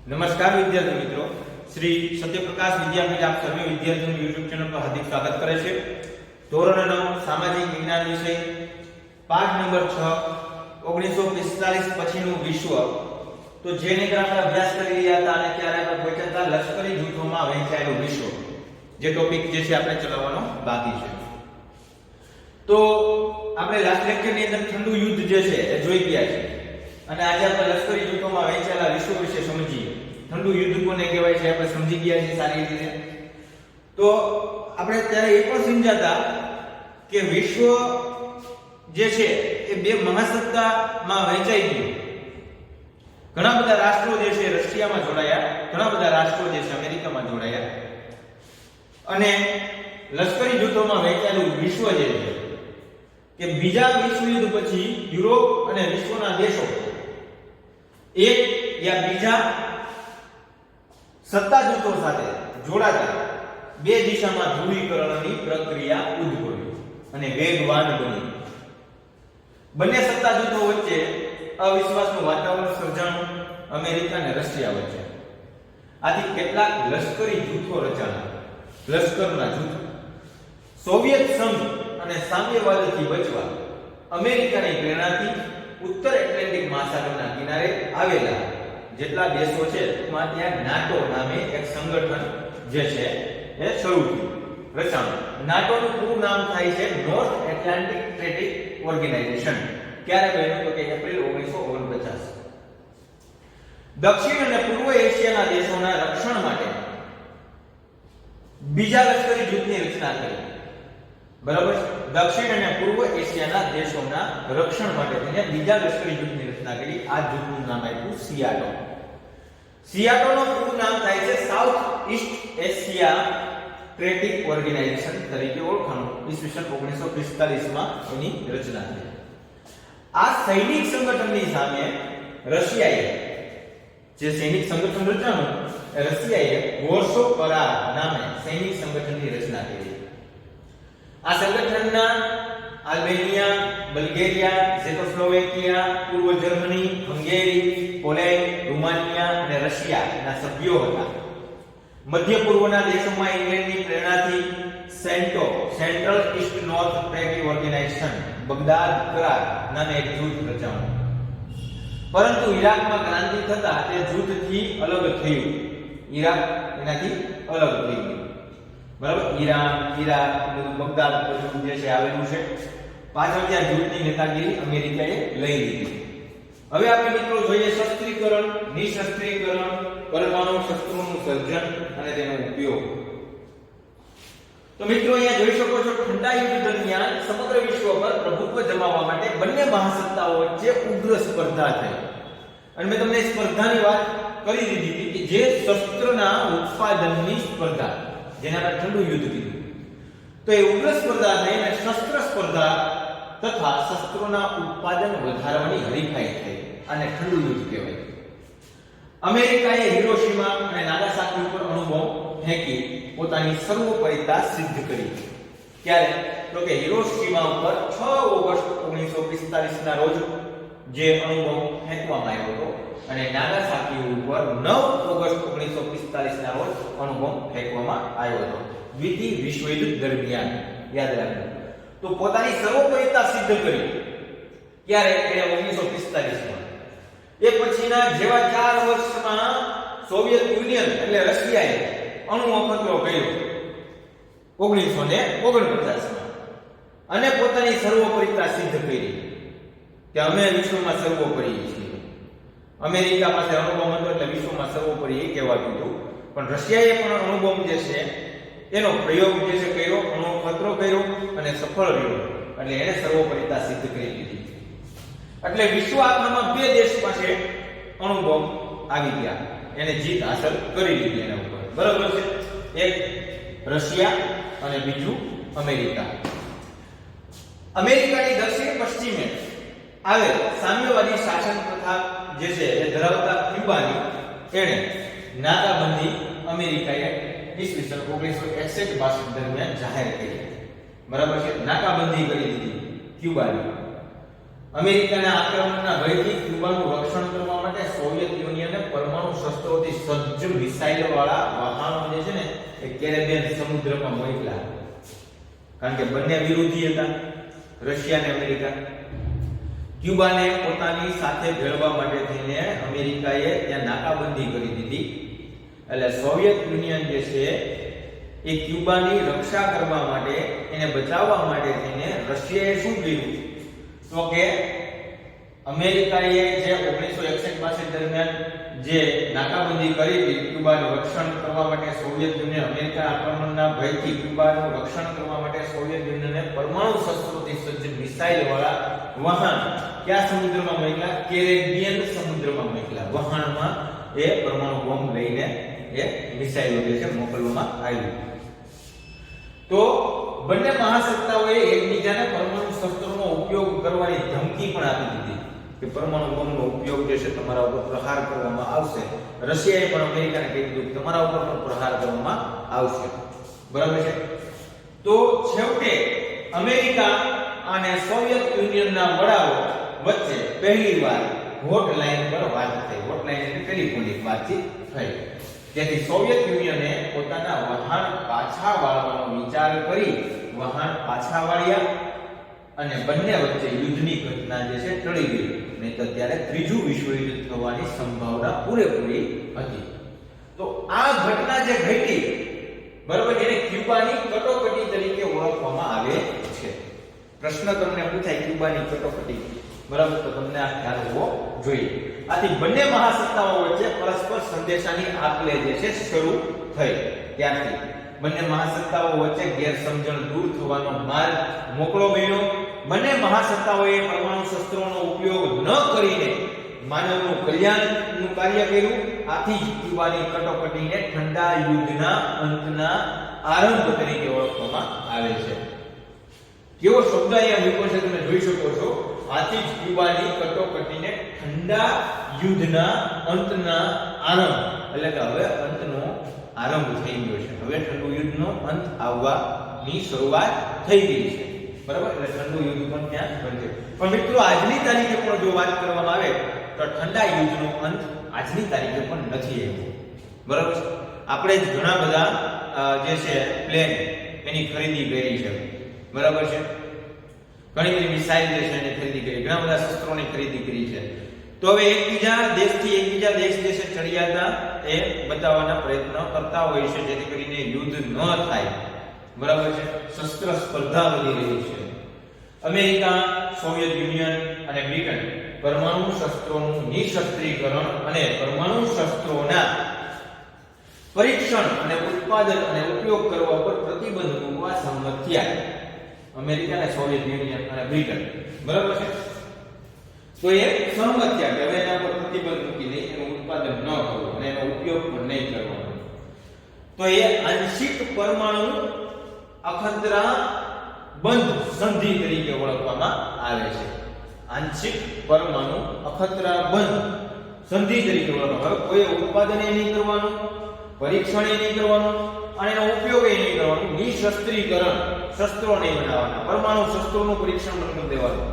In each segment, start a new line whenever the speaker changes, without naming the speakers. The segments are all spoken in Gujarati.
નમસ્કાર વિદ્યાર્થી મિત્રો, શ્રી સત્યપ્રકાશ વિદ્યાપીઠ આપ સર્વે વિદ્યાર્થીઓનું YouTube ચેનલ પર હાર્દિક સ્વાગત કરે છે. ધોરણ 9 સામાજિક વિજ્ઞાન વિષય પાઠ નંબર 6 1945 પછીનું વિશ્વ. તો જેને આપણે અભ્યાસ કરી રહ્યા હતા અને ત્યારે આપણે પહોંચ્યા હતા લશ્કરી જૂથોમાં વહેંચાયેલું વિશ્વ. જે ટોપિક જે છે આપણે ચલાવવાનો બાકી છે. તો આપણે લાસ્ટ લેક્ચરની અંદર ઠંડુ યુદ્ધ જે છે એ જોઈ ગયા છે અને આજે આપણે લશ્કરી જૂથોમાં વહેંચાયેલા વિશ્વ વિશે સમજીએ. ઠંડુ યુદ્ધ કોને કહેવાય છે આપણે સમજી ગયા છે સારી રીતે. તો આપણે ત્યારે એ પણ સમજાતા કે વિશ્વ જે છે એ બે મહાસત્તામાં વહેંચાઈ ગયું. ઘણા બધા રાષ્ટ્રો જે છે રશિયામાં જોડાયા, ઘણા બધા રાષ્ટ્રો જે છે અમેરિકામાં જોડાયા અને લશ્કરી જૂથોમાં વહેંચાયેલું વિશ્વ જે છે કે બીજા વિશ્વયુદ્ધ પછી યુરોપ અને વિશ્વના દેશો એક યા બીજા સત્તા જૂથો સાથે જોડાતા બે દિશામાં ધ્રુવીકરણની પ્રક્રિયા ઉદ્ભવી અને વેગવાન બની. બંને સત્તા જૂથો વચ્ચે અવિશ્વાસનું વાતાવરણ સર્જાણું અમેરિકા અને રશિયા વચ્ચે. આથી કેટલાક લશ્કરી જૂથો રચાયા. લશ્કરના જૂથો સોવિયત સંઘ અને સામ્યવાદથી બચવા અમેરિકાની પ્રેરણાથી ઉત્તર એટલાન્ટિક મહાસાગરના કિનારે આવેલા જેટલા દેશો છે તેમાં ત્યાં નાટો નામે એક સંગઠન જે છે એ શરૂ થયું, રચાયું. નાટોનું પૂરું નામ થાય છે નોર્થ એટલાન્ટિક ટ્રેડિંગ ઓર્ગેનાઇઝેશન. ક્યારે બન્યું તો કે એપ્રિલ 1949. દક્ષિણ અને પૂર્વ એશિયાના દેશોના રક્ષણ માટે બીજા લશ્કરી જૂથની રચના કરી. બરાબર. દક્ષિણ અને પૂર્વ એશિયાના દેશોના રક્ષણ માટે તેને બીજા લશ્કરી જૂથની રચના કરી. આ જૂથનું નામ આપ્યું સિયાટો. સિયાટોનું પૂરું નામ થાય છે South East Asia trading organisation તરીકે ઓળખાણું. ઈસવીસન 1945 માં એની રચના થઈ. આ સૈનિક સંગઠનની સામે રશિયાએ જે સૈનિક સંગઠન રચાયું રશિયાએ વોર્સો કરાર નામે સૈનિક સંગઠનની રચના કરી. આ સંગઠનના આલ્બેનિયા, બલ્ગેરિયા, ઝેકોસ્લોવેકિયા, પૂર્વ જર્મની, હંગેરી, પોલેન્ડ, રૂમાનિયા અને રશિયાના સભ્યો હતા. મધ્ય પૂર્વના દેશોમાં ઇંગ્લેન્ડની પ્રેરણાથી central east north trading organisation Baghdad કરાર નામે એક જૂથ રચાયું. પરંતુ ઈરાકમાં ક્રાંતિ થતા તે જૂથથી અલગ થયું. ઈરાક એનાથી અલગ થઈ ગયું. બરાબર. ઈરાન, ઈરાક, બગદાદ બધું જે છે આવેલું છે. પાછળ ત્યાં જૂથની નેતાગીરી અમેરિકાએ લઈ લીધી. હવે આપણે મિત્રો જોઈએ શસ્ત્રીકરણ, નિશસ્ત્રીકરણ, પરમાણુ શસ્ત્રોનું સર્જન અને તેનો ઉપયોગ. તો મિત્રો અહીંયા જોઈ શકો છો ઠંડા યુદ્ધ દરમિયાન સમગ્ર વિશ્વ પર પ્રભુત્વ જમાવવા માટે બંને મહાસત્તાઓ વચ્ચે ઉગ્ર સ્પર્ધા થઈ. અને મેં તમને સ્પર્ધાની વાત કરી દીધી હતી કે જે શસ્ત્રના ઉત્પાદનની સ્પર્ધા, જેને આપણે ઠંડુ યુદ્ધ કીધું. તો એ ઉગ્ર સ્પર્ધા થઈ અને શસ્ત્ર સ્પર્ધા તથા શસ્ત્રોના ઉત્પાદન વધારવાની હરીફાઈ થઈ. આને ઠંડુ યુદ્ધ કહેવાય. અમેરિકાએ હિરોશીમા અને નાગાસાકી ઉપર અણુબોમ્બ ફેંકી પોતાની સર્વોપરિતા સિદ્ધ કરી. ક્યારે તો કે હિરોશીમા ઉપર 6 ઓગસ્ટ 1945 ના રોજ જે અણુબોમ્બ ફેંકવામાં આવ્યો હતો અને નાગાસાકી ઉપર 9 ઓગસ્ટ 1945 ના રોજ અણુબોમ્બ ફેંકવામાં આવ્યો હતો. દ્વિતીય વિશ્વયુદ્ધ દરમિયાન યાદ રાખજો. તો પોતાની સર્વોપરિતા સિદ્ધ કરી ક્યારે એ 1945 માં. એ પછીના જેવા 4 વર્ષમાં સોવિયત યુનિયન એટલે રશિયાએ અણુ અખતરો કર્યો 1949 માં અને પોતાની સર્વોપરિતા સિદ્ધ કરી કે અમે વિશ્વમાં સર્વોપરી છીએ. અમેરિકા પાસે અણુબોમ્બ હતો એટલે વિશ્વમાં સર્વોપરી એ કહેવાતું હતું. પણ રશિયાએ પણ અણુબોમ્બ જે છે એનો પ્રયોગ જે છે કર્યો, અણુ અખતરો કર્યો અને સફળ રહ્યો. એટલે એને સર્વોપરિતા સિદ્ધ કરી દીધી. એટલે વિશ્વ આખામાં બે દેશ પાસે અણુબોમ્બ આવી ગયા. એને જીત હાંસલ કરી લીધી એના ઉપર. બરાબર છે. એક રશિયા અને બીજું અમેરિકા. અમેરિકાની દક્ષિણ પશ્ચિમે આવેલ સામ્યવાદી શાસન પ્રથા જે છે એ ધરાવતા ક્યુબાની એણે નાકાબંધી અમેરિકાએ ઈસવીસન 1961 દરમિયાન જાહેર કરી. બરાબર છે. નાકાબંધી કરી દીધી ક્યુબાની. અમેરિકાના આક્રમણના ભયથી ક્યુબાનું રક્ષણ કરવા માટે સોવિયત યુનિયને પરમાણુ શસ્ત્રોથી સજ્જ મિસાઇલ વાળા વાહનો જે છે ને એ કેરેબિયન સમુદ્રમાં મોકલા. કારણ કે બંને વિરોધી હતા, રશિયા અને અમેરિકા. ક્યુબાને પોતાની સાથે ભેળવા માટે થઈને અમેરિકાએ ત્યાં નાકાબંધી કરી દીધી. એટલે સોવિયત યુનિયન જે છે એ ક્યુબાની રક્ષા કરવા માટે, એને બચાવવા માટે થઈને રશિયાએ શું કર્યું તો કે અમેરિકાએ જે 1961 દરમિયાન જે નાકાબંધી કરી હતી ક્યુબાનું રક્ષણ કરવા માટે, સોવિયત યુનિયન અમેરિકા આક્રમણના ભયથી ક્યુબાનું રક્ષણ કરવા માટે સોવિયત યુનિયને પરમાણુ શસ્ત્રોથી સજ્જ મિસાઇલ વાળા વાહન કયા સમુદ્રમાં મોકલ્યા? કેરેબિયન સમુદ્રમાં મોકલ્યા. વહાણમાં એ પરમાણુ બોમ્બ લઈને એ મિસાઇલો જે છે મોકલવામાં આવી. તો બંને મહાસત્તાઓએ એકબીજાને પરમાણુ શસ્ત્રોનો ઉપયોગ કરવાની ધમકી પણ આપી દીધી કે પરમાણુ બોમ્બનો ઉપયોગ જે છે તમારા ઉપર પ્રહાર કરવામાં આવશે. રશિયાએ પણ અમેરિકાને કહી દીધું કે તમારા ઉપર પણ પ્રહાર કરવામાં આવશે. બરાબર છે. તો છેવટે અમેરિકા અને સોવિયત યુનિયનના વડાઓ વચ્ચે પહેલીવાર હોટલાઇન પર વાત થઈ. હોટલાઇન એટલે ટેલિફોનિક વાતચીત થઈ. તેથી સોવિયત યુનિયને પોતાના વહાણ પાછા વાળવાનો વિચાર કરી વહાણ પાછા વાળ્યા અને બંને વચ્ચે યુદ્ધની ઘટના જે છે ટળી ગઈ. નહીં તો ત્યારે ત્રીજું વિશ્વયુદ્ધ થવાની સંભાવના પૂરેપૂરી હતી. તો આ ઘટના જે ઘટી, બરાબર, એને ક્યુબાની કટોકટી તરીકે ઓળખવામાં આવે છે. પ્રશ્ન તમને પૂછાય ક્યુબાની કટોકટી, બરાબર, તો તમને આ ખ્યાલ હોવો જોઈએ. આથી બંને મહાસત્તાઓ વચ્ચે પરસ્પર સંદેશાની આપ-લે જે છે શરૂ થઈ. ત્યારથી બંને મહાસત્તાઓ વચ્ચે ગેરસમજણ દૂર થવાનો માર્ગ મોકળો બન્યો. બંને મહાસત્તાઓએ પરમાણુ શસ્ત્રોનો ઉપયોગ ન કરીને માનવનું કલ્યાણનું કાર્ય કર્યું. આથી જ ક્યુબાની કટોકટીને ઠંડા યુદ્ધના અંતના આરંભ તરીકે ઓળખવામાં આવે છે. કેવો શબ્દ અહીંયા મૂક્યો છે તમે જોઈ શકો છો. આથી જ ક્યુબાની કટોકટીને ઠંડા યુદ્ધના અંતના આરંભ, એટલે કે હવે અંતનો આરંભ થઈ ગયો છે. હવે ઠંડુ યુદ્ધનો અંત આવવાની શરૂઆત થઈ ગઈ છે. બરાબર, એટલે ઠંડુ યુદ્ધ પણ ત્યાં બનશે. પણ મિત્રો આજની તારીખે પણ જો વાત કરવામાં આવે તો ઠંડા યુદ્ધનો અંત આજની તારીખે પણ નથી આવ્યો. બરાબર, આપણે જ ઘણા બધા જે છે પ્લેન એની ખરીદી કરી છે. બરાબર છે, ઘણી બધી મિસાઇલ જે છે એની ખરીદી કરી, ઘણા બધા શસ્ત્રોની ખરીદી કરી છે. તો હવે એકબીજા દેશથી એકબીજા દેશ જે છે ચડિયાતા એ બતાવવાના પ્રયત્ન કરતા હોય છે જેથી કરીને યુદ્ધ ન થાય. બરાબર છે, શસ્ત્ર સ્પર્ધા વધી રહી છે. અમેરિકા, સોવિયત યુનિયન અને બ્રિટન પરમાણુ શસ્ત્રોનું નિશસ્ત્રીકરણ અને પરમાણુ શસ્ત્રોના પરીક્ષણ અને ઉત્પાદન અને ઉપયોગ કરવા પર પ્રતિબંધ મૂકવા સંમત થયા. અમેરિકા અને સોવિયત યુનિયન અને બ્રિટન, બરાબર છે, તો એ સહમત થયા કે હવે એના પર પ્રતિબંધ મૂકી દે, એનું ઉત્પાદન ન કરવું અને એનો ઉપયોગ પણ નહીં કરવાનો. તો એ આંશિક પરમાણુ અખતરા બંધ સંધિ તરીકે ઓળખવામાં આવે છે. આંશિક પરમાણુ અખતરા બંધ સંધિ તરીકે ઓળખવામાં આવે. કોઈ ઉત્પાદન નહીં કરવાનું, પરીક્ષણ નહીં કરવાનું અને એનો ઉપયોગ નહીં કરવાનું. નિશસ્ત્રીકરણ, શસ્ત્રો નહીં બનાવવાના, પરમાણુ શસ્ત્રોનું પરીક્ષણ પણ કરી દેવાનું.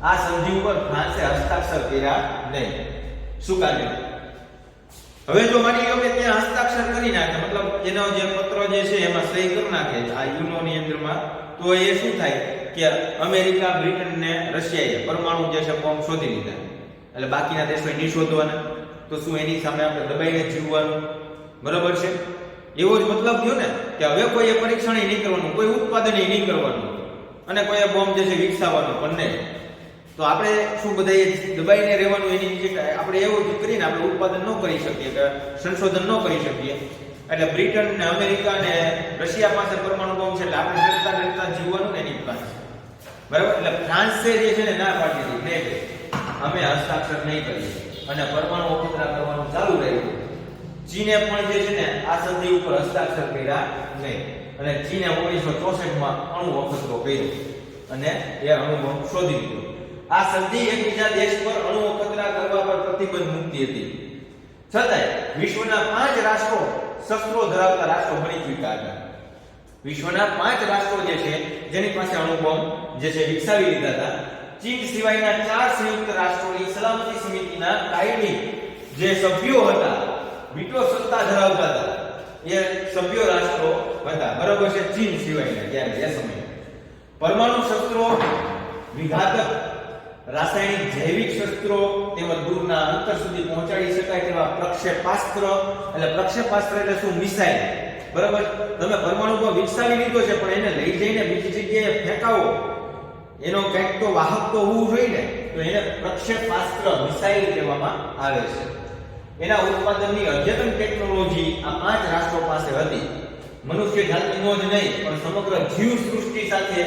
આ સંધિ ઉપર ફ્રાન્સે હસ્તાક્ષર કર્યા નહીં. શું કારણ? હવે જો માની લો કે ત્યાં હસ્તાક્ષર કરી નાખે, મતલબ એનો જે પત્ર જે છે એમાં સહી કરી નાખે આ યુનોની અંદરમાં, તો એ શું થાય કે અમેરિકા, બ્રિટન ને રશિયાએ પરમાણુ જે છે બોમ્બ શોધી લીધા. એટલે બાકીના દેશોએ નહીં શોધવાના. તો શું એની સામે આપણે દબાઈને જીવવાનું? બરાબર છે, એવો જ મતલબ થયો ને કે હવે કોઈએ પરીક્ષણ નહીં કરવાનું, કોઈ ઉત્પાદન નહીં કરવાનું અને કોઈએ બોમ્બ જે છે વિકસાવવાનો પણ નહીં. તો આપણે શું બધાએ દબાઈને રહેવાનું? એની જગ્યાએ આપણે એવું જ કરીને આપણે ઉત્પાદન ન કરી શકીએ કે સંશોધન ન કરી શકીએ. એટલે બ્રિટન ને અમેરિકા ને રશિયા પાસે પરમાણુ બોમ્બ છે એટલે આપણે ડરતા જીવવાનું ને એની પાસે. બરાબર, એટલે ફ્રાન્સે જે છે ને ના પાડી દીધી, નહીં અમે હસ્તાક્ષર નહીં કરીએ અને પરમાણુ અખતરા કરવાનું ચાલુ રહ્યું. ચીને પણ જે છે ને આ સંધિ ઉપર હસ્તાક્ષર કર્યા નહીં અને ચીને 1964માં અણુ અખતરો કર્યો અને એ અણુ બોમ્બ શોધી લીધો. આ સંધિ એકબીજા દેશ પર અણુ અખતરા કરવા પર પ્રતિબંધ મૂકતી હતી. છતાંય વિશ્વના 5 રાષ્ટ્રો શસ્ત્રો ધરાવતા રાષ્ટ્રો બની ચૂક્યા હતા. વિશ્વના 5 રાષ્ટ્રો જે છે જેની પાસે અણુ બોમ્બ જે છે વિકસાવી લીધા હતા. ચીન સિવાયના 4 સંયુક્ત રાષ્ટ્રોની સલામતી સમિતિના કાયમી જે સભ્યો હતા, વીટો સત્તા ધરાવતા હતા, એ સભ્યો રાષ્ટ્રો હતા, બરાબર છે, ચીન સિવાયના ત્યારે એ સમયે. પરમાણુ શસ્ત્રો, વિઘાતક રાસાયણિક જૈવિક શસ્ત્રો તેમજ દૂરના અંતર સુધી પહોંચાડી શકાય તેવા પ્રક્ષેપાસ્ત્ર, એટલે પ્રક્ષેપાસ્ત્ર એટલે શું? મિસાઇલ. બરાબર. તમે પરમાણુ બોમ્બ વિકસાવી લીધો છે પણ એને લઈ જઈને બીજી જગ્યાએ ફેંકાવો, એનો કંઈક તો વાહક તો હોવું જોઈએ ને, તો એને પ્રક્ષેપાસ્ત્ર મિસાઇલ કહેવામાં આવે છે. એના ઉત્પાદનની અદ્યતન ટેકનોલોજી આ 5 રાષ્ટ્રો પાસે હતી. મનુષ્ય જાતિનો જ નહીં પણ સમગ્ર જીવ સૃષ્ટિ સાથે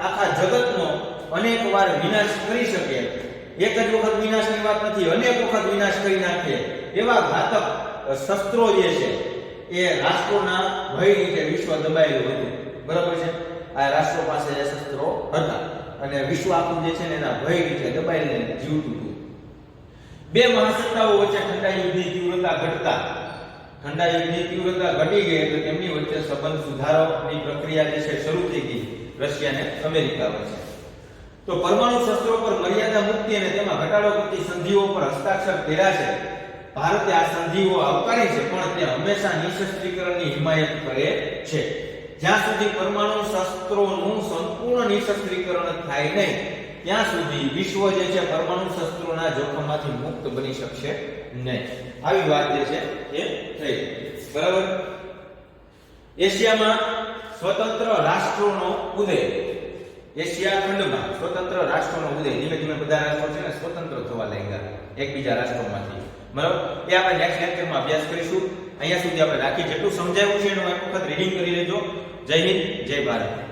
આખા જગતનો અનેક વાર વિનાશ કરી શકે, એક જ વખત વિનાશની વાત નથી, અનેક વખત વિનાશ કરી નાખે એવા ઘાતક શસ્ત્રો જે છે એ રાષ્ટ્રોના ભય નીચે વિશ્વ દબાયેલું હતું. બરાબર છે. આ રાષ્ટ્રો પાસે એ શસ્ત્રો હતા અને વિશ્વ આખું જે છે ને એના ભય નીચે દબાઈને જીવતું હતું. બે મહાસત્તાઓ વચ્ચે ઠંડા યુદ્ધની તીવ્રતા ઘટતા, ઠંડા યુદ્ધની તીવ્રતા ઘટી ગઈ એટલે તેમની વચ્ચે સંબંધ સુધારવાની પ્રક્રિયા જે છે શરૂ થઈ ગઈ રશિયા અને અમેરિકા વચ્ચે. તો પરમાણુ શસ્ત્રો પર મર્યાદા મુક્તિ અને તેમાં ઘટાડો કરતી સંધિઓ પર હસ્તાક્ષર કર્યા છે. ભારતે આ સંધિઓ આવકારી છે પણ તે હંમેશા નિશસ્ત્રીકરણની હિમાયત કરે છે. જ્યાં સુધી પરમાણુ શસ્ત્રોનું સંપૂર્ણ નિશસ્ત્રીકરણ થાય નહીં ત્યાં સુધી વિશ્વ જે છે પરમાણુ શસ્ત્રોના જોખમમાંથી મુક્ત બની શકશે નહીં. આવી વાત જે છે એ થઈ. બરાબર. એશિયામાં સ્વતંત્ર રાષ્ટ્રોનો ઉદય, એશિયા ખંડમાં સ્વતંત્ર રાષ્ટ્રોનો ઉદય, ધીમે ધીમે બધા રાષ્ટ્રો છે ને સ્વતંત્ર થવા લાગ્યા એકબીજા રાષ્ટ્રોમાંથી. બરાબર. એ આપણે નેક્સ્ટ લેક્ચરમાં અભ્યાસ કરીશું. અહીંયા સુધી આપણે રાખી, જેટલું સમજાવ્યું છે એનું એક વખત રીડિંગ કરી લેજો. જય હિન્દ, જય ભારત.